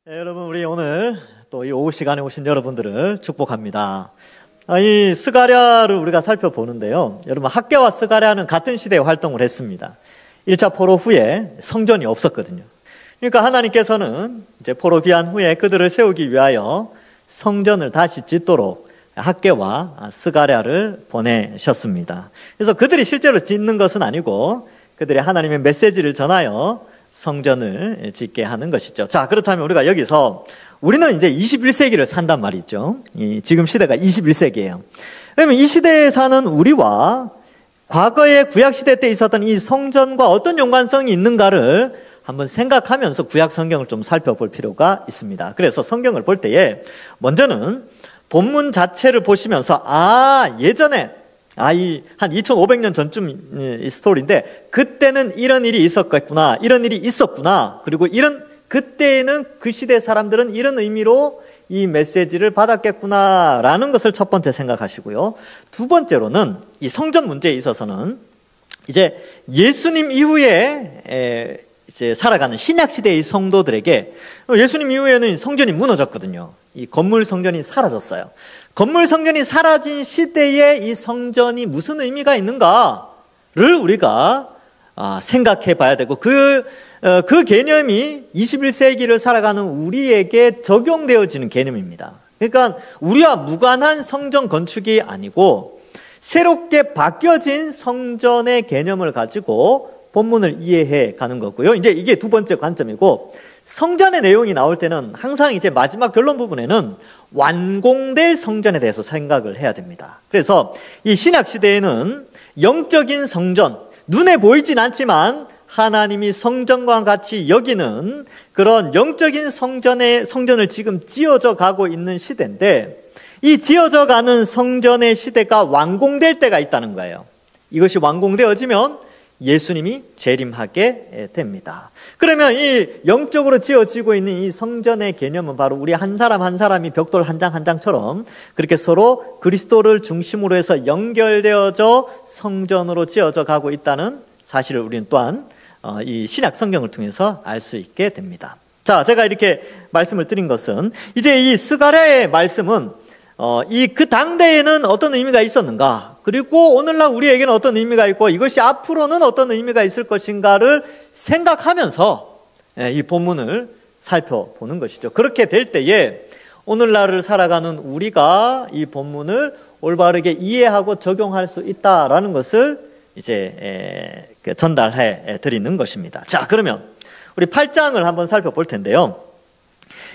네, 여러분, 우리 오늘 또 이 오후 시간에 오신 여러분들을 축복합니다. 이 스가랴를 우리가 살펴보는데요. 여러분, 학개와 스가랴는 같은 시대에 활동을 했습니다. 1차 포로 후에 성전이 없었거든요. 그러니까 하나님께서는 이제 포로 귀환 후에 그들을 세우기 위하여 성전을 다시 짓도록 학개와 스가랴를 보내셨습니다. 그래서 그들이 실제로 짓는 것은 아니고 그들이 하나님의 메시지를 전하여 성전을 짓게 하는 것이죠. 자, 그렇다면 우리가 여기서 우리는 이제 21세기를 산단 말이죠. 지금 시대가 21세기예요. 그러면 이 시대에 사는 우리와 과거의 구약시대 때 있었던 이 성전과 어떤 연관성이 있는가를 한번 생각하면서 구약 성경을 좀 살펴볼 필요가 있습니다. 그래서 성경을 볼 때에 먼저는 본문 자체를 보시면서 예전에 한 2500년 전쯤 이 스토리인데 그때는 이런 일이 있었겠구나, 이런 일이 있었구나, 그리고 그때에는 그 시대 사람들은 이런 의미로 이 메시지를 받았겠구나라는 것을 첫 번째 생각하시고요. 두 번째로는 이 성전 문제에 있어서는 이제 예수님 이후에 이제 살아가는 신약 시대의 성도들에게 예수님 이후에는 성전이 무너졌거든요. 이 건물 성전이 사라졌어요. 건물 성전이 사라진 시대에 이 성전이 무슨 의미가 있는가를 우리가 생각해 봐야 되고 그 개념이 21세기를 살아가는 우리에게 적용되어지는 개념입니다. 그러니까 우리와 무관한 성전 건축이 아니고 새롭게 바뀌어진 성전의 개념을 가지고 본문을 이해해 가는 거고요. 이제 이게 두 번째 관점이고, 성전의 내용이 나올 때는 항상 이제 마지막 결론 부분에는 완공될 성전에 대해서 생각을 해야 됩니다. 그래서 이 신약 시대에는 영적인 성전, 눈에 보이진 않지만 하나님이 성전과 같이 여기는 그런 영적인 성전을 지금 지어져 가고 있는 시대인데, 이 지어져 가는 성전의 시대가 완공될 때가 있다는 거예요. 이것이 완공되어지면 예수님이 재림하게 됩니다. 그러면 이 영적으로 지어지고 있는 이 성전의 개념은 바로 우리 한 사람 한 사람이 벽돌 한 장 한 장처럼 그렇게 서로 그리스도를 중심으로 해서 연결되어져 성전으로 지어져 가고 있다는 사실을 우리는 또한 이 신약 성경을 통해서 알 수 있게 됩니다. 자, 제가 이렇게 말씀을 드린 것은 이제 이 스가랴의 말씀은 그 당대에는 어떤 의미가 있었는가, 그리고 오늘날 우리에게는 어떤 의미가 있고 이것이 앞으로는 어떤 의미가 있을 것인가를 생각하면서 이 본문을 살펴보는 것이죠. 그렇게 될 때에 오늘날을 살아가는 우리가 이 본문을 올바르게 이해하고 적용할 수 있다라는 것을 이제 전달해 드리는 것입니다. 자, 그러면 우리 8장을 한번 살펴볼 텐데요.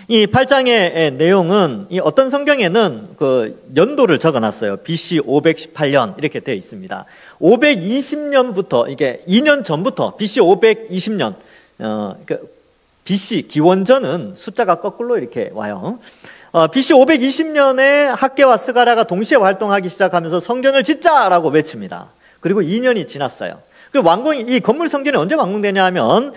이 8장의 내용은 어떤 성경에는 그 연도를 적어놨어요. BC 518년 이렇게 되어 있습니다. 520년부터 이게 2년 전부터 BC 520년 BC 기원전은 숫자가 거꾸로 이렇게 와요. BC 520년에 학개와 스가랴가 동시에 활동하기 시작하면서 성전을 짓자라고 외칩니다. 그리고 2년이 지났어요. 이 건물 성전이 언제 완공되냐 하면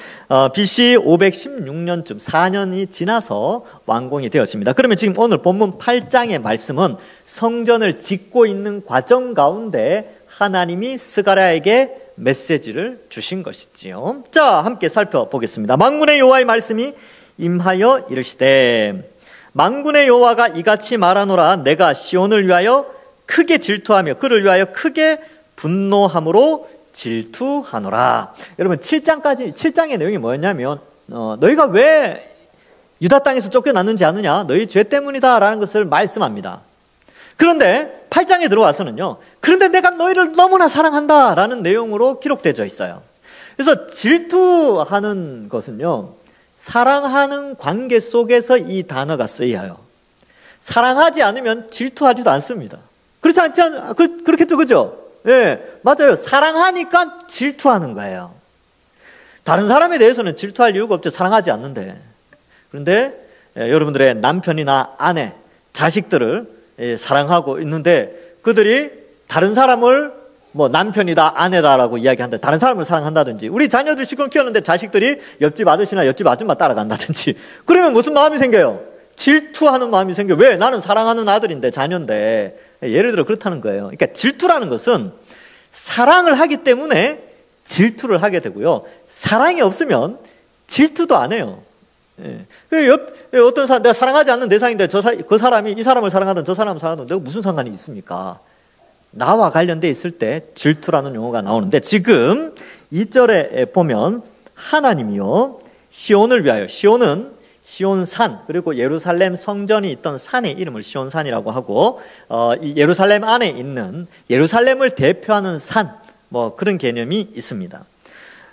BC 516년쯤 4년이 지나서 완공이 되었습니다. 그러면 지금 오늘 본문 8장의 말씀은 성전을 짓고 있는 과정 가운데 하나님이 스가랴에게 메시지를 주신 것이지요. 자, 함께 살펴보겠습니다. 만군의 여호와의 말씀이 임하여 이르시되, 만군의 여호와가 이같이 말하노라. 내가 시온을 위하여 크게 질투하며 그를 위하여 크게 분노함으로 질투하노라. 여러분, 7장의 내용이 뭐였냐면 너희가 왜 유다 땅에서 쫓겨났는지 아느냐? 너희 죄 때문이다 라는 것을 말씀합니다. 그런데 8장에 들어와서는요, 그런데 내가 너희를 너무나 사랑한다 라는 내용으로 기록되어 있어요. 그래서 질투하는 것은요, 사랑하는 관계 속에서 이 단어가 쓰여요. 사랑하지 않으면 질투하지도 않습니다. 그렇지 않지 그렇겠죠, 그죠? 예, 맞아요. 사랑하니까 질투하는 거예요. 다른 사람에 대해서는 질투할 이유가 없죠. 사랑하지 않는데. 그런데 여러분들의 남편이나 아내, 자식들을 사랑하고 있는데 그들이 다른 사람을 남편이다, 아내다라고 이야기한다. 다른 사람을 사랑한다든지, 우리 자녀들 시끄럽게 키웠는데 자식들이 옆집 아저씨나 옆집 아줌마 따라간다든지, 그러면 무슨 마음이 생겨요? 질투하는 마음이 생겨요. 왜? 나는 사랑하는 아들인데, 자녀인데. 예를 들어 그렇다는 거예요. 그러니까 질투라는 것은 사랑을 하기 때문에 질투를 하게 되고요. 사랑이 없으면 질투도 안 해요. 어떤 사람, 내가 사랑하지 않는 대상인데 그 사람이 이 사람을 사랑하든 저 사람을 사랑하든 내가 무슨 상관이 있습니까? 나와 관련돼 있을 때 질투라는 용어가 나오는데, 지금 2절에 보면 하나님이요 시온을 위하여, 시온은 시온산, 그리고 예루살렘 성전이 있던 산의 이름을 시온산이라고 하고, 이 예루살렘 안에 있는 예루살렘을 대표하는 산, 뭐 그런 개념이 있습니다.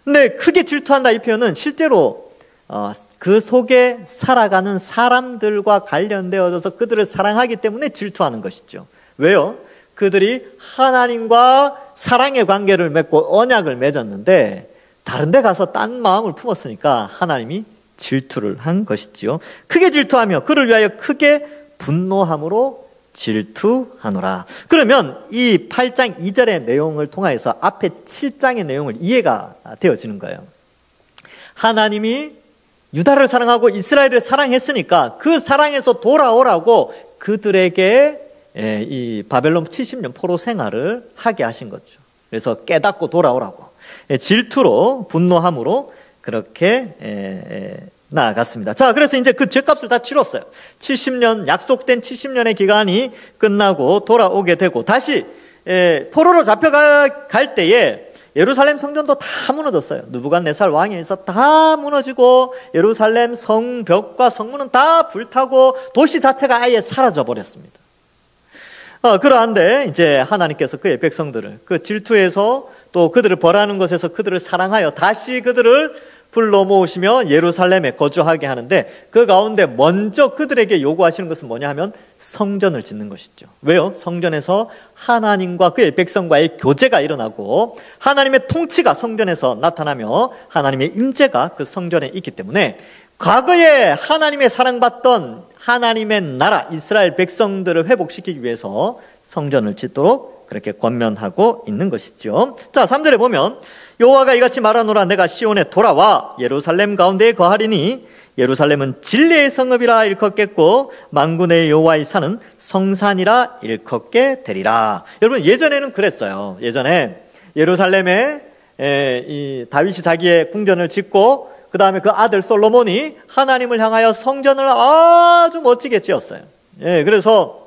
근데 크게 질투한다 이 표현은 실제로 그 속에 살아가는 사람들과 관련되어져서 그들을 사랑하기 때문에 질투하는 것이죠. 왜요? 그들이 하나님과 사랑의 관계를 맺고 언약을 맺었는데 다른 데 가서 딴 마음을 품었으니까 하나님이 질투를 한 것이지요. 크게 질투하며 그를 위하여 크게 분노함으로 질투하노라. 그러면 이 8장 2절의 내용을 통해서 앞에 7장의 내용을 이해가 되어지는 거예요. 하나님이 유다를 사랑하고 이스라엘을 사랑했으니까 그 사랑에서 돌아오라고 그들에게 이 바벨론 70년 포로 생활을 하게 하신 거죠. 그래서 깨닫고 돌아오라고 질투로, 분노함으로 그렇게 나아갔습니다. 자, 그래서 이제 그 죄값을 다 치렀어요. 70년, 약속된 70년의 기간이 끝나고 돌아오게 되고, 다시 포로로 잡혀갈 때에 예루살렘 성전도 다 무너졌어요. 느부갓네살 왕에 의해서 다 무너지고 예루살렘 성벽과 성문은 다 불타고 도시 자체가 아예 사라져 버렸습니다. 그러한데 이제 하나님께서 그의 백성들을 그 질투에서 또 그들을 벌하는 것에서 그들을 사랑하여 다시 그들을 불러 모으시며 예루살렘에 거주하게 하는데, 그 가운데 먼저 그들에게 요구하시는 것은 뭐냐 하면 성전을 짓는 것이죠. 왜요? 성전에서 하나님과 그의 백성과의 교제가 일어나고 하나님의 통치가 성전에서 나타나며 하나님의 임재가 그 성전에 있기 때문에 과거에 하나님의 사랑받던 하나님의 나라 이스라엘 백성들을 회복시키기 위해서 성전을 짓도록 그렇게 권면하고 있는 것이죠. 자, 3절에 보면 여호와가 이같이 말하노라. 내가 시온에 돌아와 예루살렘 가운데에 거하리니 예루살렘은 진리의 성읍이라 일컫겠고 만군의 여호와의 산은 성산이라 일컫게 되리라. 여러분, 예전에는 그랬어요. 예전에 예루살렘에 이 다윗이 자기의 궁전을 짓고 그 다음에 그 아들 솔로몬이 하나님을 향하여 성전을 아주 멋지게 지었어요. 그래서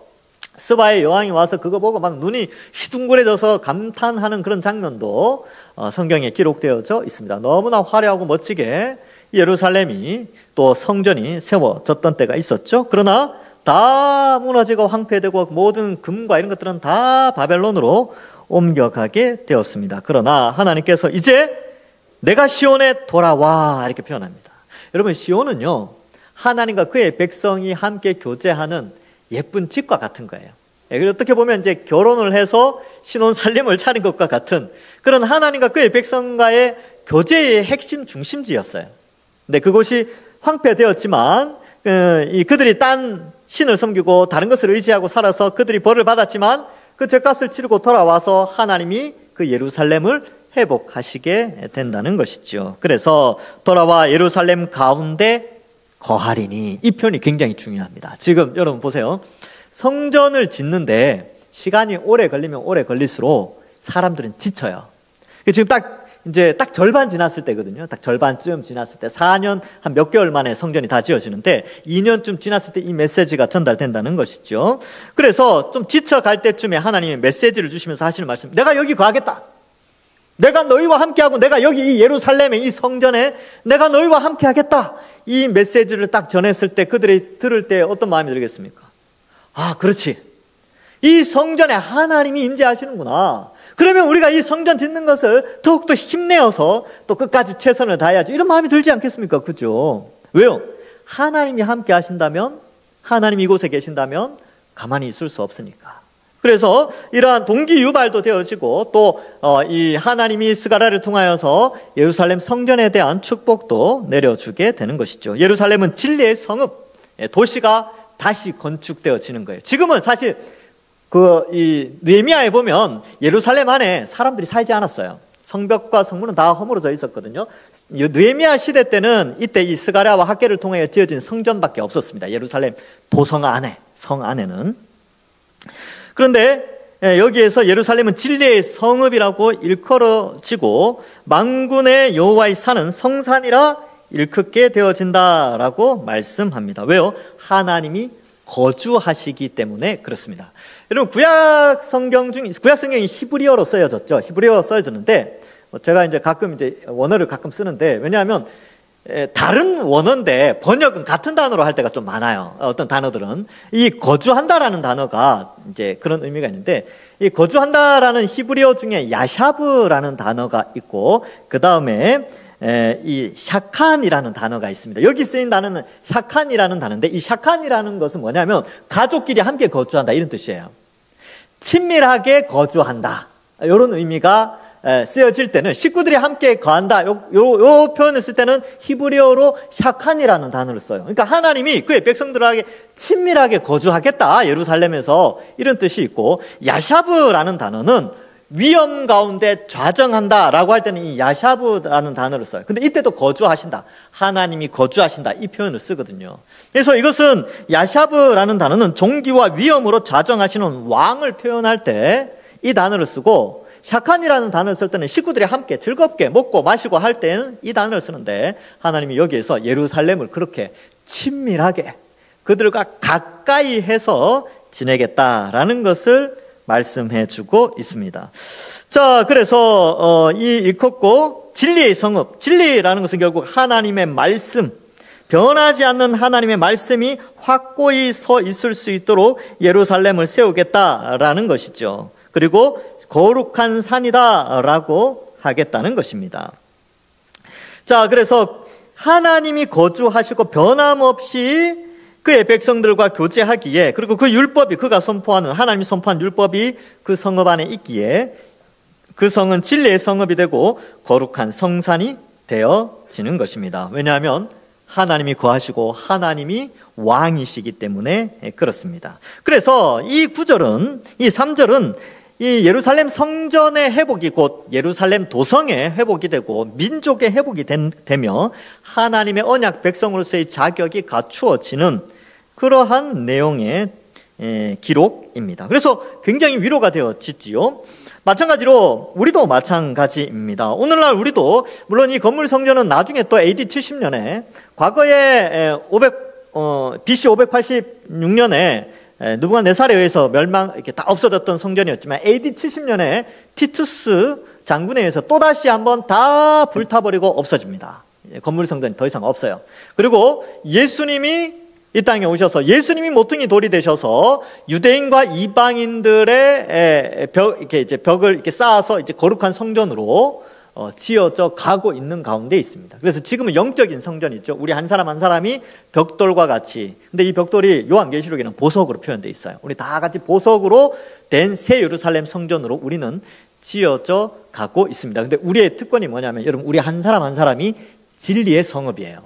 스바의 여왕이 와서 그거 보고 막 눈이 휘둥그레져서 감탄하는 그런 장면도 성경에 기록되어져 있습니다. 너무나 화려하고 멋지게 예루살렘이 또 성전이 세워졌던 때가 있었죠. 그러나 다 무너지고 황폐되고 모든 금과 이런 것들은 다 바벨론으로 옮겨가게 되었습니다. 그러나 하나님께서 이제 내가 시온에 돌아와 이렇게 표현합니다. 여러분, 시온은요 하나님과 그의 백성이 함께 교제하는 예쁜 집과 같은 거예요. 어떻게 보면 이제 결혼을 해서 신혼 살림을 차린 것과 같은 그런 하나님과 그의 백성과의 교제의 핵심 중심지였어요. 근데 그곳이 황폐되었지만 그들이 딴 신을 섬기고 다른 것을 의지하고 살아서 그들이 벌을 받았지만 그 죄값을 치르고 돌아와서 하나님이 그 예루살렘을 회복하시게 된다는 것이죠. 그래서 돌아와 예루살렘 가운데 거하리니, 이 표현이 굉장히 중요합니다. 지금 여러분 보세요. 성전을 짓는데 시간이 오래 걸리면 오래 걸릴수록 사람들은 지쳐요. 지금 딱 절반 지났을 때거든요. 딱 절반쯤 지났을 때 4년 한 몇 개월 만에 성전이 다 지어지는데 2년쯤 지났을 때 이 메시지가 전달된다는 것이죠. 그래서 좀 지쳐갈 때쯤에 하나님이 메시지를 주시면서 하시는 말씀, 내가 여기 거하겠다. 내가 너희와 함께하고 내가 여기 이 예루살렘에 이 성전에 내가 너희와 함께하겠다. 이 메시지를 딱 전했을 때 그들이 들을 때 어떤 마음이 들겠습니까? 아, 그렇지. 이 성전에 하나님이 임재하시는구나. 그러면 우리가 이 성전 짓는 것을 더욱더 힘내어서 또 끝까지 최선을 다해야지. 이런 마음이 들지 않겠습니까? 그죠? 왜요? 하나님이 함께 하신다면, 하나님이 이곳에 계신다면 가만히 있을 수 없으니까. 그래서 이러한 동기 유발도 되어지고 또 이 하나님이 스가랴를 통하여서 예루살렘 성전에 대한 축복도 내려주게 되는 것이죠. 예루살렘은 진리의 성읍, 도시가 다시 건축되어지는 거예요. 지금은 사실 이 느헤미야에 보면 예루살렘 안에 사람들이 살지 않았어요. 성벽과 성문은 다 허물어져 있었거든요. 느헤미야 시대 때는 이때 이 스가랴와 학개를 통해 지어진 성전밖에 없었습니다. 예루살렘 도성 안에, 성 안에는. 그런데 여기에서 예루살렘은 진리의 성읍이라고 일컬어지고 만군의 여호와의 산은 성산이라 일컫게 되어진다라고 말씀합니다. 왜요? 하나님이 거주하시기 때문에 그렇습니다. 여러분, 구약 성경이 히브리어로 쓰여졌죠. 히브리어로 쓰여졌는데, 제가 이제 가끔 이제 원어를 가끔 쓰는데, 왜냐하면 다른 원어인데 번역은 같은 단어로 할 때가 좀 많아요. 어떤 단어들은 이 거주한다라는 단어가 이제 그런 의미가 있는데, 이 거주한다라는 히브리어 중에 야샤브라는 단어가 있고, 그 다음에 이 샤칸이라는 단어가 있습니다. 여기 쓰인 단어는 샤칸이라는 단어인데, 이 샤칸이라는 것은 뭐냐면 가족끼리 함께 거주한다 이런 뜻이에요. 친밀하게 거주한다, 이런 의미가 쓰여질 때는, 식구들이 함께 거한다, 요 표현을 쓸 때는 히브리어로 샤칸이라는 단어를 써요. 그러니까 하나님이 그의 백성들에게 친밀하게 거주하겠다, 예루살렘에서, 이런 뜻이 있고, 야샤브라는 단어는 위험 가운데 좌정한다라고 할 때는 이 야샤브라는 단어를 써요. 근데 이때도 거주하신다, 하나님이 거주하신다, 이 표현을 쓰거든요. 그래서 이것은, 야샤브라는 단어는 종기와 위험으로 좌정하시는 왕을 표현할 때 이 단어를 쓰고, 샤칸이라는 단어를 쓸 때는 식구들이 함께 즐겁게 먹고 마시고 할 때는 이 단어를 쓰는데, 하나님이 여기에서 예루살렘을 그렇게 친밀하게 그들과 가까이 해서 지내겠다라는 것을 말씀해 주고 있습니다. 자, 그래서 이 일컫고 진리의 성읍, 진리라는 것은 결국 하나님의 말씀, 변하지 않는 하나님의 말씀이 확고히 서 있을 수 있도록 예루살렘을 세우겠다라는 것이죠. 그리고 거룩한 산이다라고 하겠다는 것입니다. 자, 그래서 하나님이 거주하시고 변함없이 그의 백성들과 교제하기에, 그리고 그 율법이, 그가 선포하는, 하나님이 선포한 율법이 그 성읍 안에 있기에 그 성은 진리의 성읍이 되고 거룩한 성산이 되어지는 것입니다. 왜냐하면 하나님이 거하시고 하나님이 왕이시기 때문에 그렇습니다. 그래서 이 9절은, 이 3절은 이 예루살렘 성전의 회복이 곧 예루살렘 도성의 회복이 되고 민족의 회복이 되며 하나님의 언약 백성으로서의 자격이 갖추어지는 그러한 내용의 기록입니다. 그래서 굉장히 위로가 되어지지요. 마찬가지로 우리도 마찬가지입니다. 오늘날 우리도, 물론 이 건물 성전은 나중에 또 AD 70년에, 과거에 BC 586년에 느부갓네살에 의해서 이렇게 다 없어졌던 성전이었지만, AD 70년에 티투스 장군에 의해서 또다시 한번 다 불타버리고 없어집니다. 건물 성전이 더 이상 없어요. 그리고 예수님이 이 땅에 오셔서, 예수님이 모퉁이 돌이 되셔서 유대인과 이방인들의 이렇게 이제 벽을 이렇게 쌓아서 이제 거룩한 성전으로 지어져 가고 있는 가운데 있습니다. 그래서 지금은 영적인 성전이 있죠. 우리 한 사람 한 사람이 벽돌과 같이, 근데 이 벽돌이 요한계시록에는 보석으로 표현되어 있어요. 우리 다 같이 보석으로 된 새 예루살렘 성전으로 우리는 지어져 가고 있습니다. 근데 우리의 특권이 뭐냐면, 여러분, 우리 한 사람 한 사람이 진리의 성읍이에요.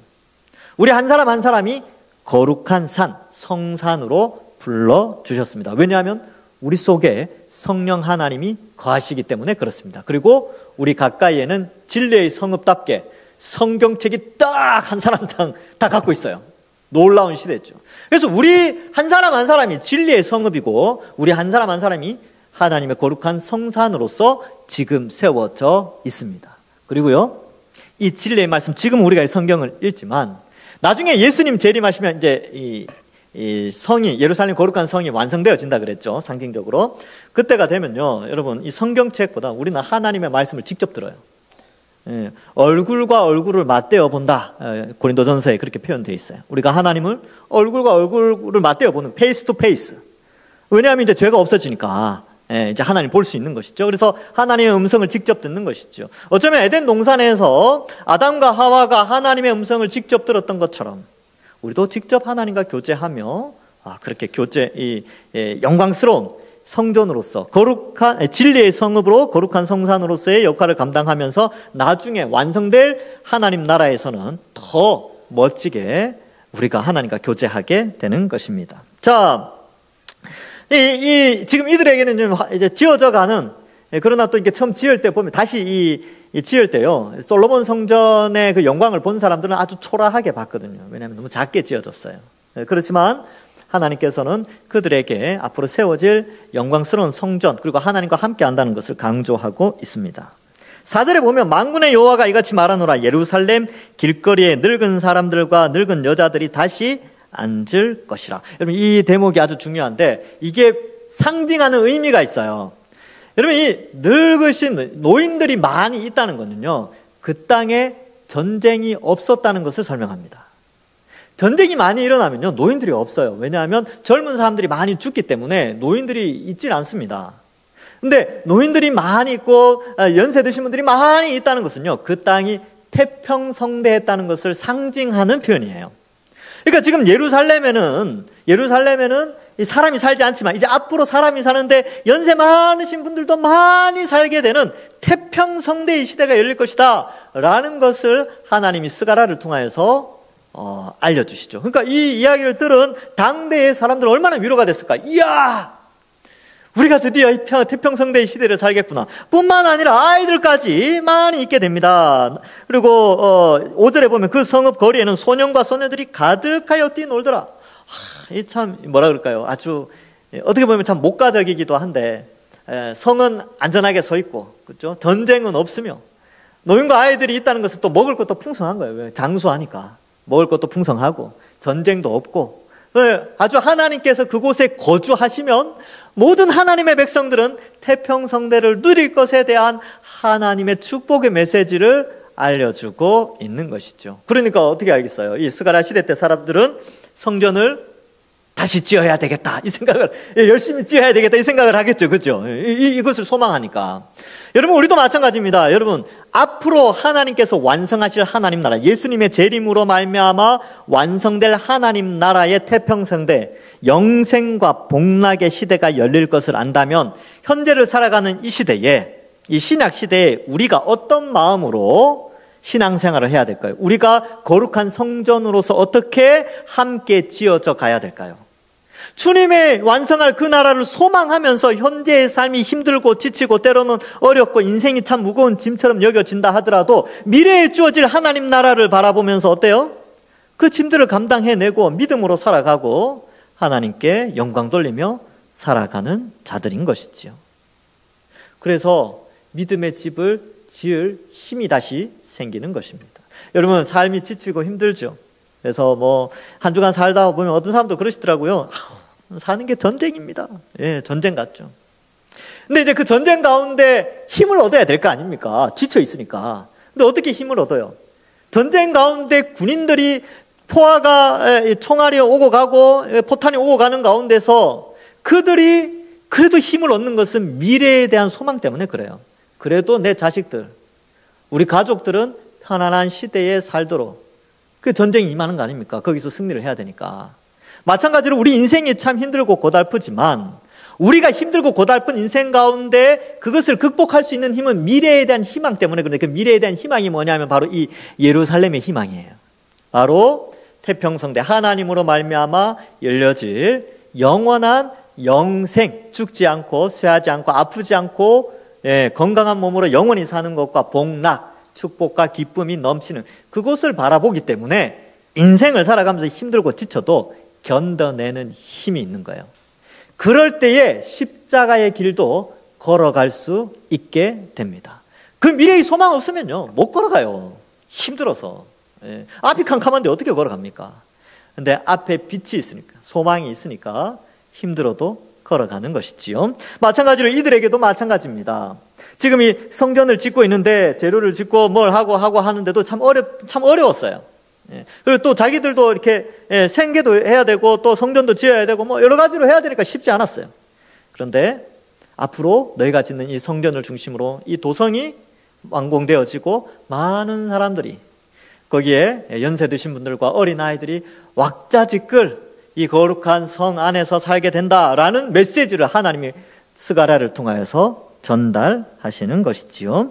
우리 한 사람 한 사람이 거룩한 산, 성산으로 불러주셨습니다. 왜냐하면 우리 속에 성령 하나님이 거하시기 때문에 그렇습니다. 그리고 우리 가까이에는 진리의 성읍답게 성경책이 딱 한 사람당 다 갖고 있어요. 놀라운 시대죠. 그래서 우리 한 사람 한 사람이 진리의 성읍이고, 우리 한 사람 한 사람이 하나님의 거룩한 성산으로서 지금 세워져 있습니다. 그리고요, 이 진리의 말씀, 지금 우리가 이 성경을 읽지만 나중에 예수님 재림하시면 이제 이 성이, 예루살렘 거룩한 성이 완성되어진다 그랬죠. 상징적으로. 그때가 되면요, 여러분, 이 성경책보다 우리는 하나님의 말씀을 직접 들어요. 얼굴과 얼굴을 맞대어 본다. 고린도전서에 그렇게 표현되어 있어요. 우리가 하나님을 얼굴과 얼굴을 맞대어 보는, 페이스 투 페이스. 왜냐하면 이제 죄가 없어지니까 이제 하나님 볼 수 있는 것이죠. 그래서 하나님의 음성을 직접 듣는 것이죠. 어쩌면 에덴 동산에서 아담과 하와가 하나님의 음성을 직접 들었던 것처럼 우리도 직접 하나님과 교제하며 그렇게 영광스러운 성전으로서, 거룩한 진리의 성읍으로 거룩한 성산으로서의 역할을 감당하면서 나중에 완성될 하나님 나라에서는 더 멋지게 우리가 하나님과 교제하게 되는 것입니다. 자, 지금 이들에게는 좀 이제 지어져 가는, 그러나 또 이게 처음 지을 때 보면, 다시 지을 때요, 솔로몬 성전의 그 영광을 본 사람들은 아주 초라하게 봤거든요. 왜냐하면 너무 작게 지어졌어요. 그렇지만 하나님께서는 그들에게 앞으로 세워질 영광스러운 성전, 그리고 하나님과 함께 한다는 것을 강조하고 있습니다. 4절에 보면 만군의 여호와가 이같이 말하노라. 예루살렘 길거리에 늙은 사람들과 늙은 여자들이 다시 앉을 것이라. 여러분, 이 대목이 아주 중요한데 이게 상징하는 의미가 있어요. 여러분, 이 늙으신 노인들이 많이 있다는 것은요, 그 땅에 전쟁이 없었다는 것을 설명합니다. 전쟁이 많이 일어나면요, 노인들이 없어요. 왜냐하면 젊은 사람들이 많이 죽기 때문에 노인들이 있질 않습니다. 근데 노인들이 많이 있고 연세 드신 분들이 많이 있다는 것은요, 그 땅이 태평성대했다는 것을 상징하는 표현이에요. 그러니까 지금 예루살렘에는 사람이 살지 않지만 이제 앞으로 사람이 사는데 연세 많으신 분들도 많이 살게 되는 태평성대의 시대가 열릴 것이다 라는 것을 하나님이 스가랴를 통하여서 알려주시죠. 그러니까 이 이야기를 들은 당대의 사람들은 얼마나 위로가 됐을까. 이야, 우리가 드디어 태평성대의 시대를 살겠구나. 뿐만 아니라 아이들까지 많이 있게 됩니다. 그리고 5절에 보면 그 성읍 거리에는 소년과 소녀들이 가득하여 뛰놀더라. 이 참 뭐라 그럴까요? 아주 어떻게 보면 참 목가적이기도 한데, 성은 안전하게 서 있고, 그렇죠? 전쟁은 없으며 노인과 아이들이 있다는 것은 또 먹을 것도 풍성한 거예요. 왜? 장수하니까 먹을 것도 풍성하고 전쟁도 없고, 아주 하나님께서 그곳에 거주하시면 모든 하나님의 백성들은 태평성대를 누릴 것에 대한 하나님의 축복의 메시지를 알려주고 있는 것이죠. 그러니까 어떻게 알겠어요? 이 스가랴 시대 때 사람들은 성전을 다시 지어야 되겠다, 이 생각을, 열심히 지어야 되겠다, 이 생각을 하겠죠. 그죠? 이것을 소망하니까. 여러분, 우리도 마찬가지입니다. 여러분, 앞으로 하나님께서 완성하실 하나님 나라, 예수님의 재림으로 말미암아 완성될 하나님 나라의 태평성대, 영생과 복락의 시대가 열릴 것을 안다면 현재를 살아가는 이 시대에, 이 신약 시대에 우리가 어떤 마음으로 신앙생활을 해야 될까요? 우리가 거룩한 성전으로서 어떻게 함께 지어져 가야 될까요? 주님의 완성할 그 나라를 소망하면서 현재의 삶이 힘들고 지치고 때로는 어렵고 인생이 참 무거운 짐처럼 여겨진다 하더라도 미래에 주어질 하나님 나라를 바라보면서 어때요? 그 짐들을 감당해내고 믿음으로 살아가고 하나님께 영광 돌리며 살아가는 자들인 것이지요. 그래서 믿음의 집을 지을 힘이 다시 생기는 것입니다. 여러분, 삶이 지치고 힘들죠. 그래서 뭐 한 주간 살다 보면 어떤 사람도 그러시더라고요. 사는 게 전쟁입니다. 예, 전쟁 같죠. 근데 이제 그 전쟁 가운데 힘을 얻어야 될 거 아닙니까? 지쳐 있으니까. 근데 어떻게 힘을 얻어요? 전쟁 가운데 군인들이 포화가 총알이 오고 가고 포탄이 오고 가는 가운데서 그들이 그래도 힘을 얻는 것은 미래에 대한 소망 때문에 그래요. 그래도 내 자식들, 우리 가족들은 편안한 시대에 살도록 그 전쟁이 임하는 거 아닙니까? 거기서 승리를 해야 되니까. 마찬가지로 우리 인생이 참 힘들고 고달프지만 우리가 힘들고 고달픈 인생 가운데 그것을 극복할 수 있는 힘은 미래에 대한 희망 때문에 그런데 그 미래에 대한 희망이 뭐냐면 바로 이 예루살렘의 희망이에요. 바로 태평성대, 하나님으로 말미암아 열려질 영원한 영생, 죽지 않고 쇠하지 않고 아프지 않고 건강한 몸으로 영원히 사는 것과 복락, 축복과 기쁨이 넘치는 그곳을 바라보기 때문에 인생을 살아가면서 힘들고 지쳐도 견뎌내는 힘이 있는 거예요. 그럴 때에 십자가의 길도 걸어갈 수 있게 됩니다. 그 미래의 소망 없으면요 못 걸어가요. 힘들어서. 앞이 캄캄한데 어떻게 걸어갑니까? 근데 앞에 빛이 있으니까, 소망이 있으니까 힘들어도 걸어가는 것이지요. 마찬가지로 이들에게도 마찬가지입니다. 지금 이 성전을 짓고 있는데 재료를 짓고 뭘 하고 하는데도 참 어려웠어요. 그리고 또 자기들도 이렇게 생계도 해야 되고 또 성전도 지어야 되고 뭐 여러 가지로 해야 되니까 쉽지 않았어요. 그런데 앞으로 너희가 짓는 이 성전을 중심으로 이 도성이 완공되어지고 많은 사람들이 거기에 연세 드신 분들과 어린아이들이 왁자지껄 이 거룩한 성 안에서 살게 된다라는 메시지를 하나님이 스가랴를 통하여서 전달하시는 것이지요.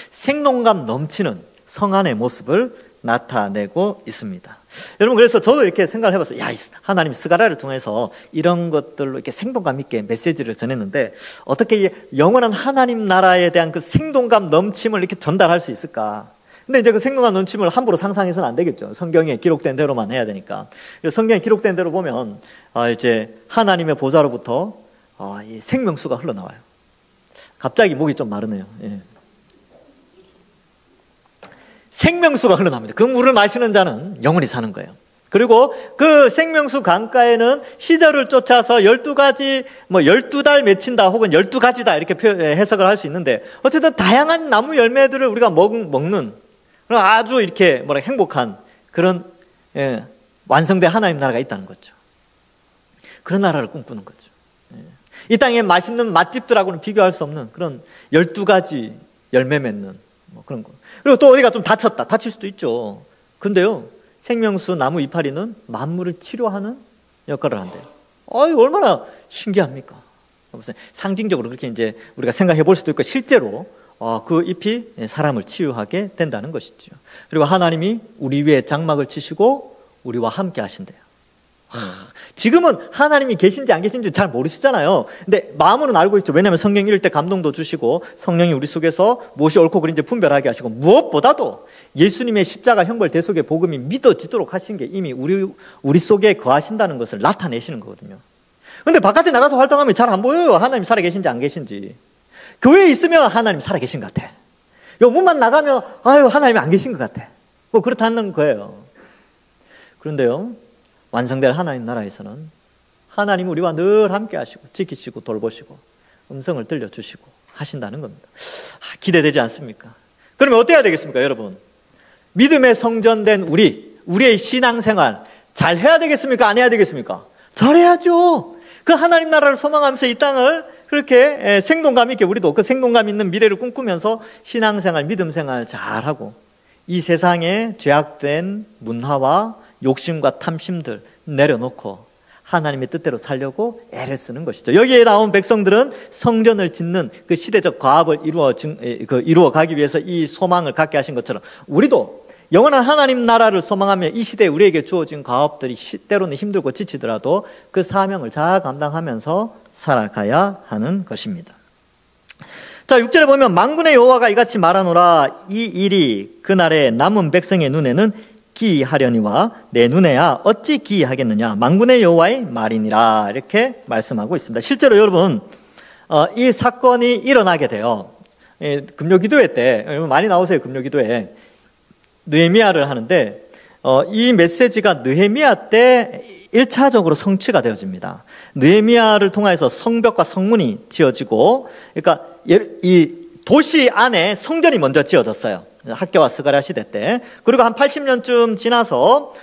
생동감 넘치는 성 안의 모습을 나타내고 있습니다. 여러분, 그래서 저도 이렇게 생각을 해봤어요. 야, 하나님 스가랴를 통해서 이런 것들로 이렇게 생동감 있게 메시지를 전했는데 어떻게 영원한 하나님 나라에 대한 그 생동감 넘침을 이렇게 전달할 수 있을까? 근데 이제 그 생동감 넘침을 함부로 상상해서는 안 되겠죠. 성경에 기록된 대로만 해야 되니까. 그래서 성경에 기록된 대로 보면 이제 하나님의 보좌로부터 이 생명수가 흘러나와요. 갑자기 목이 좀 마르네요. 예. 생명수가 흘러납니다. 그 물을 마시는 자는 영원히 사는 거예요. 그리고 그 생명수 강가에는 시절을 쫓아서 12가지, 12달 맺힌다 혹은 12가지다 이렇게 해석을 할 수 있는데 어쨌든 다양한 나무 열매들을 우리가 먹는 아주 이렇게 행복한 그런 완성된 하나님 나라가 있다는 거죠. 그런 나라를 꿈꾸는 거죠. 이 땅에 맛있는 맛집들하고는 비교할 수 없는 그런 12가지 열매 맺는 그런 거. 그리고 또 어디가 좀 다칠 수도 있죠. 근데요, 생명수 나무 이파리는 만물을 치료하는 역할을 한대요. 얼마나 신기합니까? 무슨 상징적으로 그렇게 이제 우리가 생각해 볼 수도 있고 실제로 그 잎이 사람을 치유하게 된다는 것이죠. 그리고 하나님이 우리 위에 장막을 치시고 우리와 함께 하신대요. 지금은 하나님이 계신지 안 계신지 잘 모르시잖아요. 근데 마음으로는 알고 있죠. 왜냐하면 성경 읽을 때 감동도 주시고 성령이 우리 속에서 무엇이 옳고 그른지 분별하게 하시고 무엇보다도 예수님의 십자가 형벌 대속의 복음이 믿어지도록 하신 게 이미 우리 속에 거하신다는 것을 나타내시는 거거든요. 근데 바깥에 나가서 활동하면 잘 안 보여요. 하나님 살아계신지 안 계신지. 교회에 있으면 하나님 살아계신 것 같아. 요 문만 나가면 하나님이 안 계신 것 같아. 그렇다는 거예요. 그런데요, 완성될 하나님 나라에서는 하나님이 우리와 늘 함께 하시고 지키시고 돌보시고 음성을 들려주시고 하신다는 겁니다. 기대되지 않습니까? 그러면 어때야 되겠습니까, 여러분? 믿음의 성전된 우리의 신앙생활 잘 해야 되겠습니까? 안 해야 되겠습니까? 잘해야죠. 그 하나님 나라를 소망하면서 이 땅을 그렇게 생동감 있게 우리도 그 생동감 있는 미래를 꿈꾸면서 신앙생활, 믿음생활 잘하고 이 세상에 죄악된 문화와 욕심과 탐심들 내려놓고 하나님의 뜻대로 살려고 애를 쓰는 것이죠. 여기에 나온 백성들은 성전을 짓는 그 시대적 과업을 이루어 가기 위해서 이 소망을 갖게 하신 것처럼 우리도 영원한 하나님 나라를 소망하며 이 시대에 우리에게 주어진 과업들이 때로는 힘들고 지치더라도 그 사명을 잘 감당하면서 살아가야 하는 것입니다. 자, 6절에 보면 만군의 여호와가 이같이 말하노라. 이 일이 그날의 남은 백성의 눈에는 기이하려니와 내 눈에야 어찌 기이하겠느냐. 만군의 여호와의 말이니라. 이렇게 말씀하고 있습니다. 실제로 여러분, 이 사건이 일어나게 돼요. 금요기도회 때, 여러분 많이 나오세요. 금요기도회. 느헤미야를 하는데 이 메시지가 느헤미야 때 1차적으로 성취가 되어집니다. 느헤미야를 통해서 성벽과 성문이 지어지고, 그러니까 이 도시 안에 성전이 먼저 지어졌어요. 학개와 스가랴 시대 때. 그리고 한 80년쯤 지나서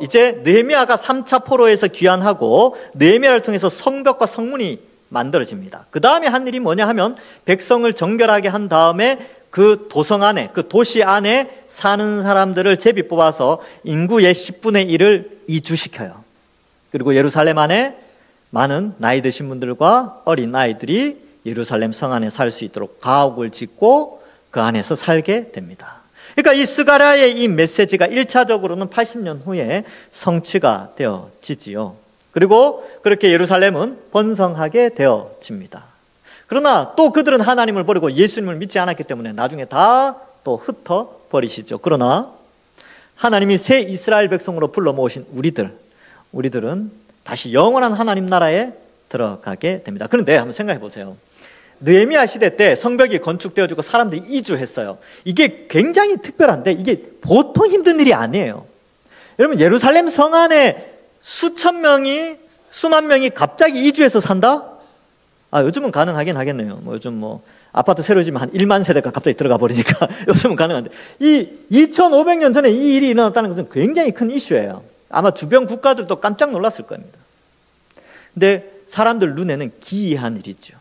이제 느헤미야가 3차 포로에서 귀환하고 느헤미야를 통해서 성벽과 성문이 만들어집니다. 그 다음에 한 일이 뭐냐 하면 백성을 정결하게 한 다음에 그 도성 안에, 그 도시 안에 사는 사람들을 제비 뽑아서 인구의 10분의 1을 이주시켜요. 그리고 예루살렘 안에 많은 나이 드신 분들과 어린 아이들이 예루살렘 성 안에 살 수 있도록 가옥을 짓고 그 안에서 살게 됩니다. 그러니까 이 스가랴의 이 메시지가 1차적으로는 80년 후에 성취가 되어지지요. 그리고 그렇게 예루살렘은 번성하게 되어집니다. 그러나 또 그들은 하나님을 버리고 예수님을 믿지 않았기 때문에 나중에 다 또 흩어 버리시죠. 그러나 하나님이 새 이스라엘 백성으로 불러 모으신 우리들은 다시 영원한 하나님 나라에 들어가게 됩니다. 그런데 한번 생각해 보세요. 느헤미야 시대 때 성벽이 건축되어지고 사람들이 이주했어요. 이게 굉장히 특별한데 이게 보통 힘든 일이 아니에요. 여러분, 예루살렘 성 안에 수만 명이 갑자기 이주해서 산다? 요즘은 가능하긴 하겠네요. 요즘 아파트 새로 지으면 한 1만 세대가 갑자기 들어가 버리니까 요즘은 가능한데, 이 2500년 전에 이 일이 일어났다는 것은 굉장히 큰 이슈예요. 아마 주변 국가들도 깜짝 놀랐을 겁니다. 근데 사람들 눈에는 기이한 일이죠.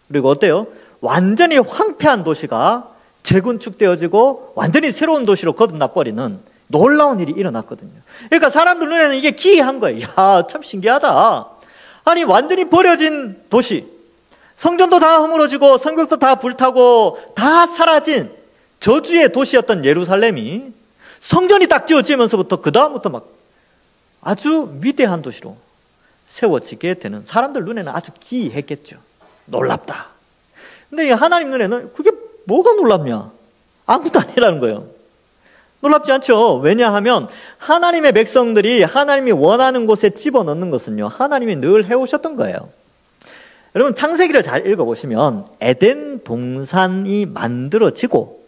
그리고 어때요? 완전히 황폐한 도시가 재건축되어지고 완전히 새로운 도시로 거듭나버리는 놀라운 일이 일어났거든요. 그러니까 사람들 눈에는 이게 기이한 거예요. 야, 참 신기하다. 아니, 완전히 버려진 도시, 성전도 다 허물어지고 성벽도 다 불타고 다 사라진 저주의 도시였던 예루살렘이 성전이 딱 지어지면서부터 그 다음부터 막 아주 위대한 도시로 세워지게 되는, 사람들 눈에는 아주 기이했겠죠. 놀랍다. 근데 하나님 눈에는 그게 뭐가 놀랍냐? 아무것도 아니라는 거예요. 놀랍지 않죠? 왜냐하면 하나님의 백성들이 하나님이 원하는 곳에 집어넣는 것은요, 하나님이 늘 해오셨던 거예요. 여러분, 창세기를 잘 읽어보시면 에덴 동산이 만들어지고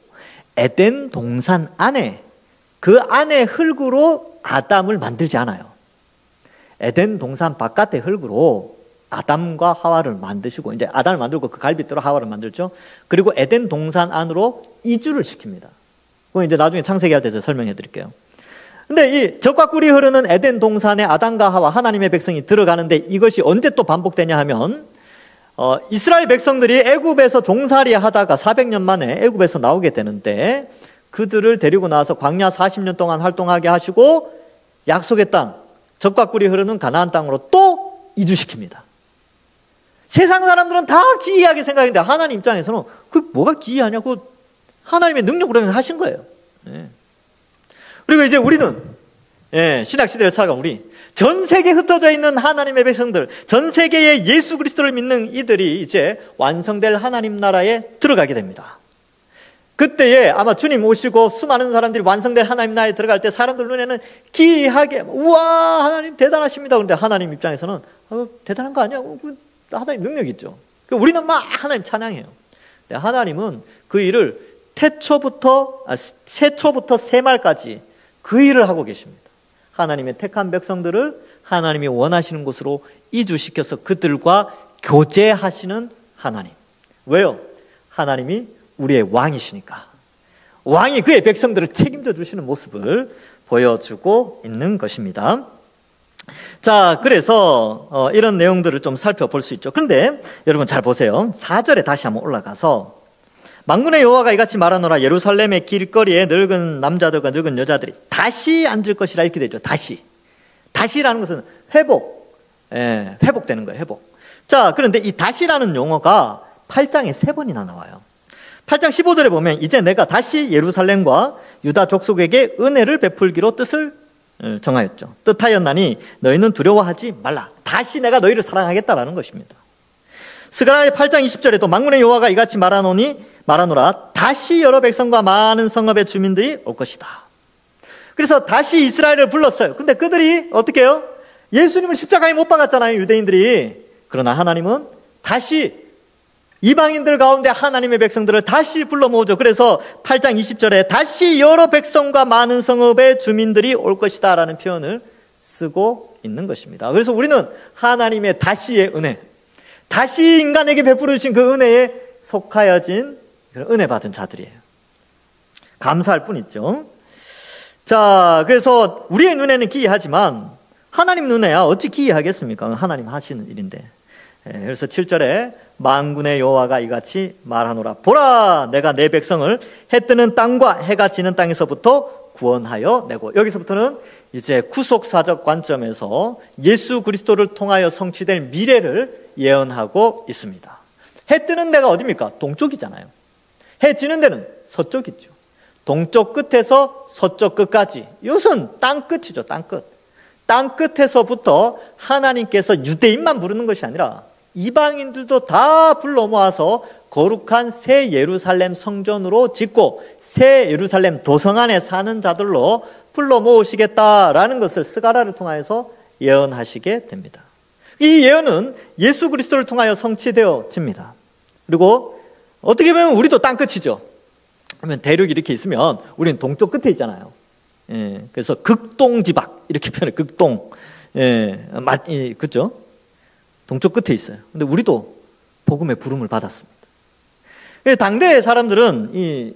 에덴 동산 안에 그 안에 흙으로 아담을 만들지 않아요. 에덴 동산 바깥의 흙으로 아담과 하와를 만드시고, 이제 아담을 만들고 그 갈빗대로 하와를 만들죠. 그리고 에덴 동산 안으로 이주를 시킵니다. 그건 이제 나중에 창세기 할 때 제가 설명해 드릴게요. 근데 이 젖과 꿀이 흐르는 에덴 동산에 아담과 하와, 하나님의 백성이 들어가는데 이것이 언제 또 반복되냐 하면, 이스라엘 백성들이 애굽에서 종살이 하다가 400년 만에 애굽에서 나오게 되는데, 그들을 데리고 나와서 광야 40년 동안 활동하게 하시고 약속의 땅, 젖과 꿀이 흐르는 가나안 땅으로 또 이주시킵니다. 세상 사람들은 다 기이하게 생각했는데 하나님 입장에서는 그 뭐가 기이하냐고, 하나님의 능력으로 하신 거예요. 그리고 이제 우리는 신약 시대를 살아간 우리, 전 세계에 흩어져 있는 하나님의 백성들, 전 세계에 예수 그리스도를 믿는 이들이 이제 완성될 하나님 나라에 들어가게 됩니다. 그때에 아마 주님 오시고 수많은 사람들이 완성될 하나님 나라에 들어갈 때 사람들 눈에는 기이하게, 우와 하나님 대단하십니다. 그런데 하나님 입장에서는 대단한 거 아니야? 하나님 능력 있죠. 우리는 막 하나님 찬양해요. 하나님은 그 일을 세초부터 세말까지 그 일을 하고 계십니다. 하나님의 택한 백성들을 하나님이 원하시는 곳으로 이주시켜서 그들과 교제하시는 하나님. 왜요? 하나님이 우리의 왕이시니까. 왕이 그의 백성들을 책임져 주시는 모습을 보여주고 있는 것입니다. 자, 그래서 이런 내용들을 좀 살펴볼 수 있죠. 그런데 여러분 잘 보세요. 4절에 다시 한번 올라가서, 만군의 여호와가 이같이 말하노라. 예루살렘의 길거리에 늙은 남자들과 늙은 여자들이 다시 앉을 것이라, 이렇게 되죠. 다시라는 것은 회복되는 거예요. 회복. 자, 그런데 이 다시라는 용어가 8장에 3번이나 나와요. 8장 15절에 보면, 이제 내가 다시 예루살렘과 유다 족속에게 은혜를 베풀기로 뜻을 정하였죠. 뜻하였나니 너희는 두려워하지 말라. 다시 내가 너희를 사랑하겠다라는 것입니다. 스가랴의 8장 20절에도 만군의 여호와가 이같이 말하노라. 다시 여러 백성과 많은 성읍의 주민들이 올 것이다. 그래서 다시 이스라엘을 불렀어요. 근데 그들이 어떻게 해요? 예수님을 십자가에 못 박았잖아요, 유대인들이. 그러나 하나님은 다시 이방인들 가운데 하나님의 백성들을 다시 불러 모으죠. 그래서 8장 20절에 다시 여러 백성과 많은 성읍의 주민들이 올 것이다 라는 표현을 쓰고 있는 것입니다. 그래서 우리는 하나님의 다시의 은혜, 다시 인간에게 베풀어 주신 그 은혜에 속하여진 은혜 받은 자들이에요. 감사할 뿐이죠. 자, 그래서 우리의 눈에는 기이하지만 하나님 눈에야 어찌 기이하겠습니까? 하나님 하시는 일인데. 그래서 7절에 만군의 여호와가 이같이 말하노라. 보라, 내가 내 백성을 해 뜨는 땅과 해가 지는 땅에서부터 구원하여 내고. 여기서부터는 이제 구속사적 관점에서 예수 그리스도를 통하여 성취될 미래를 예언하고 있습니다. 해 뜨는 데가 어디입니까? 동쪽이잖아요. 해 지는 데는 서쪽이죠. 동쪽 끝에서 서쪽 끝까지. 이것은 땅 끝이죠. 땅 끝. 땅 끝에서부터 하나님께서 유대인만 부르는 것이 아니라 이방인들도 다 불러 모아서 거룩한 새 예루살렘 성전으로 짓고 새 예루살렘 도성 안에 사는 자들로 불러 모으시겠다라는 것을 스가랴를 통하여서 예언하시게 됩니다. 이 예언은 예수 그리스도를 통하여 성취되어집니다. 그리고 어떻게 보면 우리도 땅 끝이죠. 그러면 대륙이 이렇게 있으면 우리는 동쪽 끝에 있잖아요. 그래서 극동지박 이렇게 표현해. 극동. 그죠? 동쪽 끝에 있어요. 근데 우리도 복음의 부름을 받았습니다. 당대의 사람들은 이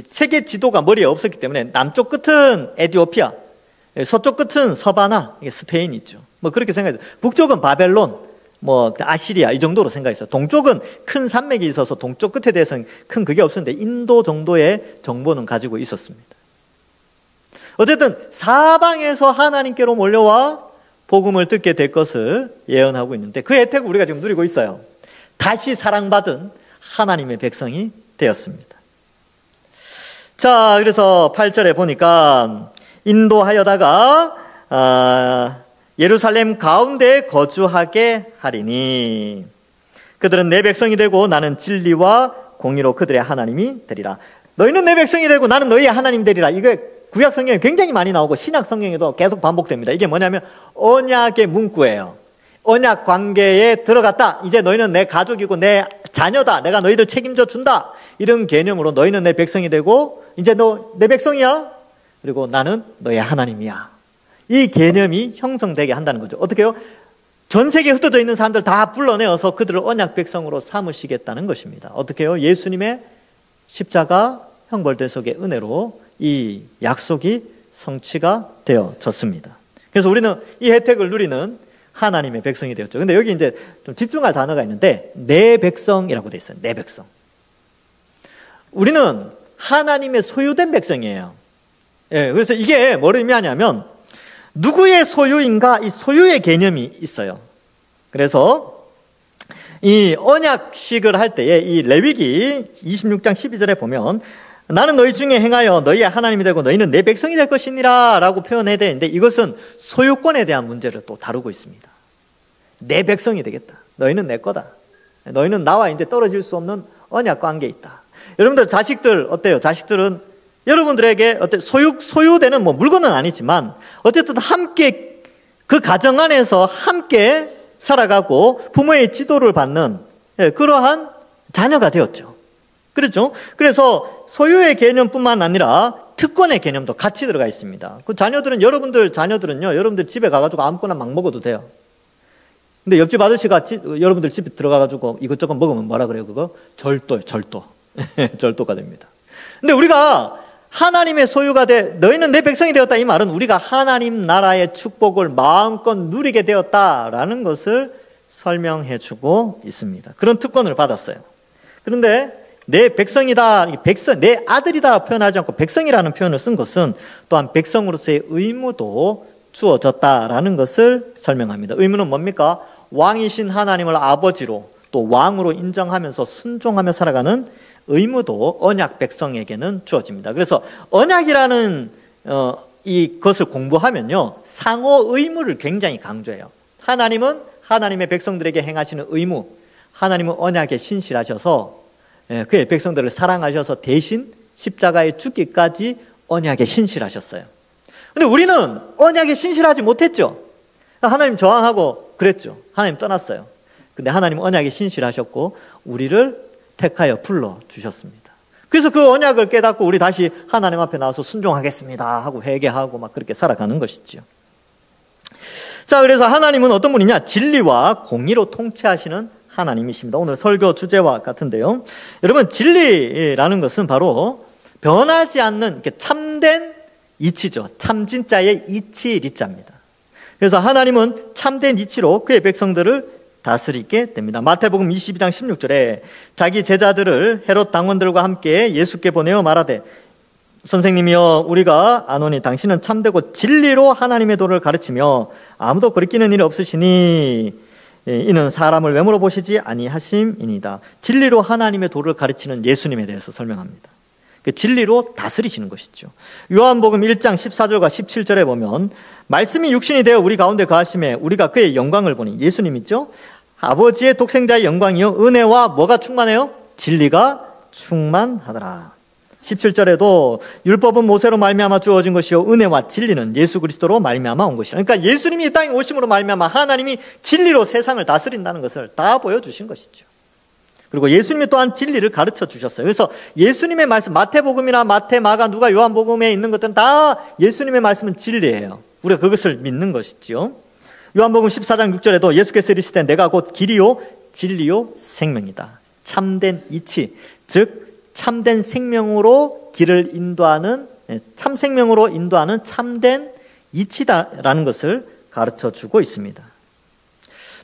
세계 지도가 머리에 없었기 때문에 남쪽 끝은 에티오피아, 서쪽 끝은 서바나, 이게 스페인 있죠. 뭐 그렇게 생각해요. 북쪽은 바벨론, 뭐 아시리아 이 정도로 생각했어요. 동쪽은 큰 산맥이 있어서 동쪽 끝에 대해서는 큰 그게 없었는데 인도 정도의 정보는 가지고 있었습니다. 어쨌든 사방에서 하나님께로 몰려와 복음을 듣게 될 것을 예언하고 있는데 그 혜택을 우리가 지금 누리고 있어요. 다시 사랑받은 하나님의 백성이 되었습니다. 자, 그래서 8절에 보니까 인도하여다가 예루살렘 가운데 거주하게 하리니 그들은 내 백성이 되고 나는 진리와 공의로 그들의 하나님이 되리라. 너희는 내 백성이 되고 나는 너희의 하나님 되리라. 이게 구약 성경에 굉장히 많이 나오고 신약 성경에도 계속 반복됩니다. 이게 뭐냐면 언약의 문구예요. 언약 관계에 들어갔다. 이제 너희는 내 가족이고 내 자녀다. 내가 너희들 책임져 준다. 이런 개념으로 너희는 내 백성이 되고 이제 너 내 백성이야. 그리고 나는 너의 하나님이야. 이 개념이 형성되게 한다는 거죠. 어떻게 해요? 전 세계에 흩어져 있는 사람들 다 불러내어서 그들을 언약 백성으로 삼으시겠다는 것입니다. 어떻게 해요? 예수님의 십자가 형벌대속의 은혜로 이 약속이 성취가 되어졌습니다. 그래서 우리는 이 혜택을 누리는 하나님의 백성이 되었죠. 근데 여기 이제 좀 집중할 단어가 있는데, 내 백성이라고 되어 있어요. 내 백성. 우리는 하나님의 소유된 백성이에요. 예, 그래서 이게 뭘 의미하냐면, 누구의 소유인가? 이 소유의 개념이 있어요. 그래서 이 언약식을 할 때에 이 레위기 26장 12절에 보면, 나는 너희 중에 행하여 너희의 하나님이 되고 너희는 내 백성이 될 것이니라 라고 표현해야 되는데, 이것은 소유권에 대한 문제를 또 다루고 있습니다. 내 백성이 되겠다. 너희는 내 거다. 너희는 나와 이제 떨어질 수 없는 언약 관계에 있다. 여러분들 자식들 어때요? 자식들은 여러분들에게 소유되는 뭐 물건은 아니지만 어쨌든 함께 그 가정 안에서 함께 살아가고 부모의 지도를 받는 그러한 자녀가 되었죠. 그렇죠? 그래서 소유의 개념뿐만 아니라 특권의 개념도 같이 들어가 있습니다. 그 자녀들은요, 여러분들 집에 가가지고 아무거나 막 먹어도 돼요. 근데 옆집 아저씨가 여러분들 집에 들어가가지고 이것저것 먹으면 뭐라 그래요? 그거? 절도요, 절도. 절도가 됩니다. 근데 우리가 하나님의 소유가 너희는 내 백성이 되었다. 이 말은 우리가 하나님 나라의 축복을 마음껏 누리게 되었다라는 것을 설명해 주고 있습니다. 그런 특권을 받았어요. 그런데 내 백성이다, 내 아들이다 표현하지 않고 백성이라는 표현을 쓴 것은 또한 백성으로서의 의무도 주어졌다라는 것을 설명합니다. 의무는 뭡니까? 왕이신 하나님을 아버지로 또 왕으로 인정하면서 순종하며 살아가는 의무도 언약 백성에게는 주어집니다. 그래서 언약이라는 이것을 공부하면요, 상호 의무를 굉장히 강조해요. 하나님은 하나님의 백성들에게 행하시는 의무, 하나님은 언약에 신실하셔서 그의 백성들을 사랑하셔서 대신 십자가에 죽기까지 언약에 신실하셨어요. 근데 우리는 언약에 신실하지 못했죠. 하나님 저항하고 그랬죠. 하나님 떠났어요. 근데 하나님은 언약에 신실하셨고 우리를 택하여 불러주셨습니다. 그래서 그 언약을 깨닫고 우리 다시 하나님 앞에 나와서 순종하겠습니다 하고 회개하고 막 그렇게 살아가는 것이지요. 자, 그래서 하나님은 어떤 분이냐? 진리와 공의로 통치하시는 하나님이십니다. 오늘 설교 주제와 같은데요. 여러분, 진리라는 것은 바로 변하지 않는 이렇게 참된 이치죠. 참진자의 이치 리자입니다. 그래서 하나님은 참된 이치로 그의 백성들을 다스리게 됩니다. 마태복음 22장 16절에 자기 제자들을 헤롯 당원들과 함께 예수께 보내어 말하되, 선생님이여, 우리가 아노니 당신은 참되고 진리로 하나님의 도를 가르치며 아무도 거리끼는 일이 없으시니 이는 사람을 외모로 보시지 아니하심이니이다. 진리로 하나님의 도를 가르치는 예수님에 대해서 설명합니다. 그 진리로 다스리시는 것이죠. 요한복음 1장 14절과 17절에 보면 말씀이 육신이 되어 우리 가운데 거하심에 우리가 그의 영광을 보니, 예수님 있죠? 아버지의 독생자의 영광이요, 은혜와 뭐가 충만해요? 진리가 충만하더라. 17절에도 율법은 모세로 말미암아 주어진 것이요 은혜와 진리는 예수 그리스도로 말미암아 온 것이라. 그러니까 예수님이 이 땅에 오심으로 말미암아 하나님이 진리로 세상을 다스린다는 것을 다 보여주신 것이죠. 그리고 예수님이 또한 진리를 가르쳐 주셨어요. 그래서 예수님의 말씀, 마태복음이나 마태, 마가, 누가, 요한복음에 있는 것들은 다 예수님의 말씀은 진리예요. 우리가 그것을 믿는 것이죠. 요한복음 14장 6절에도 예수께서 이르시되 내가 곧 길이요 진리요 생명이다. 참된 이치, 즉 참된 생명으로 길을 인도하는, 참 생명으로 인도하는 참된 이치다라는 것을 가르쳐 주고 있습니다.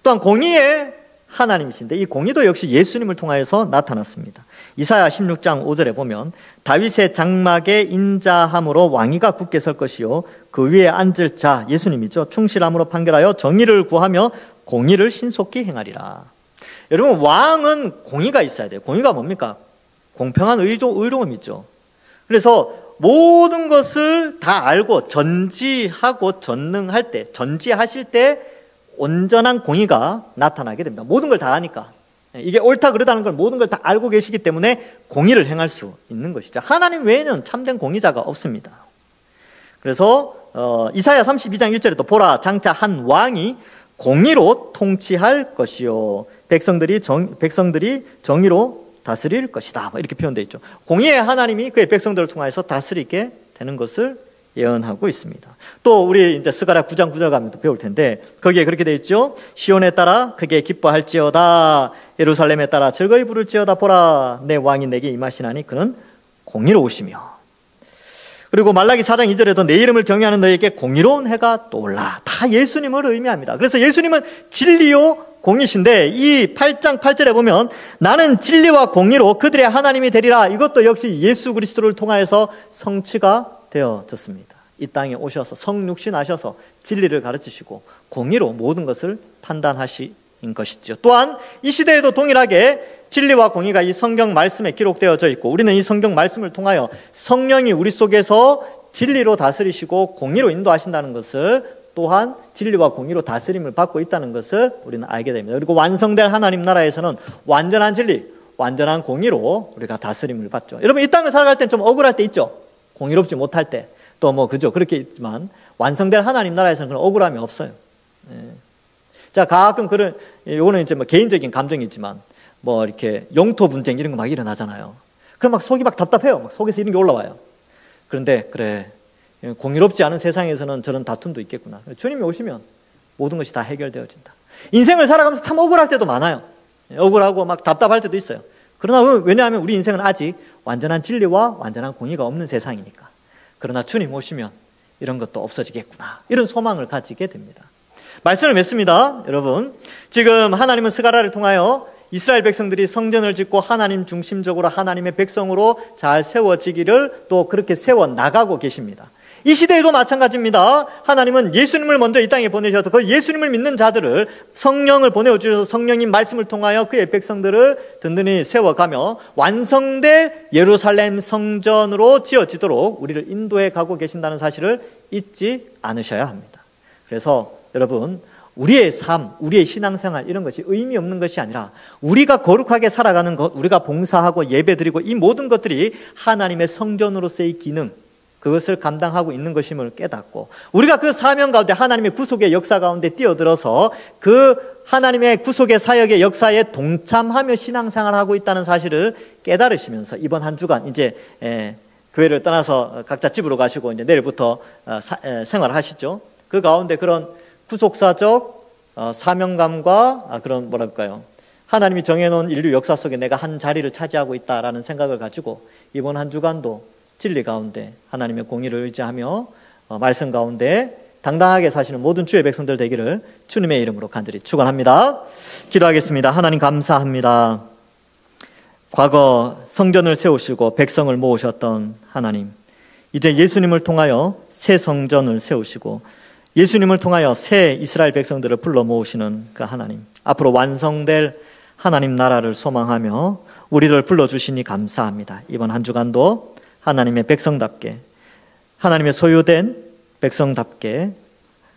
또한 공의의 하나님이신데 이 공의도 역시 예수님을 통하여서 나타났습니다. 이사야 16장 5절에 보면 다윗의 장막에 인자함으로 왕위가 굳게 설 것이요 그 위에 앉을 자, 예수님이죠, 충실함으로 판결하여 정의를 구하며 공의를 신속히 행하리라. 여러분, 왕은 공의가 있어야 돼요. 공의가 뭡니까? 공평한 의로움이죠. 그래서 모든 것을 다 알고 전지하고 전능할 때, 전지하실 때 온전한 공의가 나타나게 됩니다. 모든 걸 다 아니까. 이게 옳다 그르다는 걸 모든 걸 다 알고 계시기 때문에 공의를 행할 수 있는 것이죠. 하나님 외에는 참된 공의자가 없습니다. 그래서 이사야 32장 1절에도 보라, 장차 한 왕이 공의로 통치할 것이요 백성들이 정의로 다스릴 것이다, 이렇게 표현되어 있죠. 공의의 하나님이 그의 백성들을 통해서 다스리게 되는 것을 예언하고 있습니다. 또 우리 이제 스가랴 9장 9절 가면 또 배울 텐데 거기에 그렇게 되어 있죠. 시온에 따라 크게 기뻐할지어다. 예루살렘에 따라 즐거이 부를지어다. 보라, 내 왕이 내게 임하시나니 그는 공의로우시며. 그리고 말라기 4장 2절에도 내 이름을 경외하는 너에게 공의로운 해가 떠올라. 다 예수님을 의미합니다. 그래서 예수님은 진리요 공의신데 이 8장 8절에 보면 나는 진리와 공의로 그들의 하나님이 되리라. 이것도 역시 예수 그리스도를 통하여서 성취가 되어졌습니다. 이 땅에 오셔서 성육신하셔서 진리를 가르치시고 공의로 모든 것을 판단하신 것이죠. 또한 이 시대에도 동일하게 진리와 공의가 이 성경 말씀에 기록되어져 있고 우리는 이 성경 말씀을 통하여 성령이 우리 속에서 진리로 다스리시고 공의로 인도하신다는 것을 또한 진리와 공의로 다스림을 받고 있다는 것을 우리는 알게 됩니다. 그리고 완성될 하나님 나라에서는 완전한 진리, 완전한 공의로 우리가 다스림을 받죠. 여러분 이 땅을 살아갈 땐 좀 억울할 때 있죠. 공의롭지 못할 때 또 뭐 그죠 그렇게 있지만 완성될 하나님 나라에서는 그런 억울함이 없어요. 자 가끔 그런 요거는 이제 뭐 개인적인 감정이지만 뭐 이렇게 영토 분쟁 이런 거 막 일어나잖아요. 그럼 막 속이 막 답답해요. 막 속에서 이런 게 올라와요. 그런데 그래 공의롭지 않은 세상에서는 저런 다툼도 있겠구나. 주님이 오시면 모든 것이 다 해결되어진다. 인생을 살아가면서 참 억울할 때도 많아요. 억울하고 막 답답할 때도 있어요. 그러나 왜냐하면 우리 인생은 아직 완전한 진리와 완전한 공의가 없는 세상이니까. 그러나 주님 오시면 이런 것도 없어지겠구나. 이런 소망을 가지게 됩니다. 말씀을 맺습니다. 여러분 지금 하나님은 스가랴를 통하여 이스라엘 백성들이 성전을 짓고 하나님 중심적으로 하나님의 백성으로 잘 세워지기를 또 그렇게 세워나가고 계십니다. 이 시대에도 마찬가지입니다. 하나님은 예수님을 먼저 이 땅에 보내셔서 그 예수님을 믿는 자들을 성령을 보내주셔서 성령님 말씀을 통하여 그의 백성들을 든든히 세워가며 완성될 예루살렘 성전으로 지어지도록 우리를 인도해 가고 계신다는 사실을 잊지 않으셔야 합니다. 그래서 여러분 우리의 삶, 우리의 신앙생활 이런 것이 의미 없는 것이 아니라 우리가 거룩하게 살아가는 것, 우리가 봉사하고 예배드리고 이 모든 것들이 하나님의 성전으로서의 기능 그것을 감당하고 있는 것임을 깨닫고 우리가 그 사명 가운데 하나님의 구속의 역사 가운데 뛰어들어서 그 하나님의 구속의 사역의 역사에 동참하며 신앙생활을 하고 있다는 사실을 깨달으시면서 이번 한 주간 이제 교회를 떠나서 각자 집으로 가시고 이제 내일부터 생활하시죠. 그 가운데 그런 구속사적 사명감과 그런 뭐랄까요 하나님이 정해놓은 인류 역사 속에 내가 한 자리를 차지하고 있다라는 생각을 가지고 이번 한 주간도 진리 가운데 하나님의 공의를 의지하며 말씀 가운데 당당하게 사시는 모든 주의 백성들 되기를 주님의 이름으로 간절히 축원합니다. 기도하겠습니다. 하나님 감사합니다. 과거 성전을 세우시고 백성을 모으셨던 하나님, 이제 예수님을 통하여 새 성전을 세우시고 예수님을 통하여 새 이스라엘 백성들을 불러 모으시는 그 하나님, 앞으로 완성될 하나님 나라를 소망하며 우리를 불러주시니 감사합니다. 이번 한 주간도 하나님의 백성답게, 하나님의 소유된 백성답게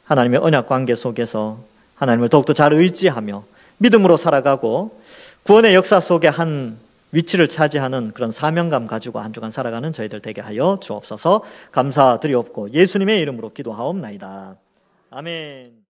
하나님의 언약 관계 속에서 하나님을 더욱더 잘 의지하며 믿음으로 살아가고 구원의 역사 속에 한 위치를 차지하는 그런 사명감 가지고 한 주간 살아가는 저희들 되게 하여 주옵소서. 감사드리옵고 예수님의 이름으로 기도하옵나이다. 아멘.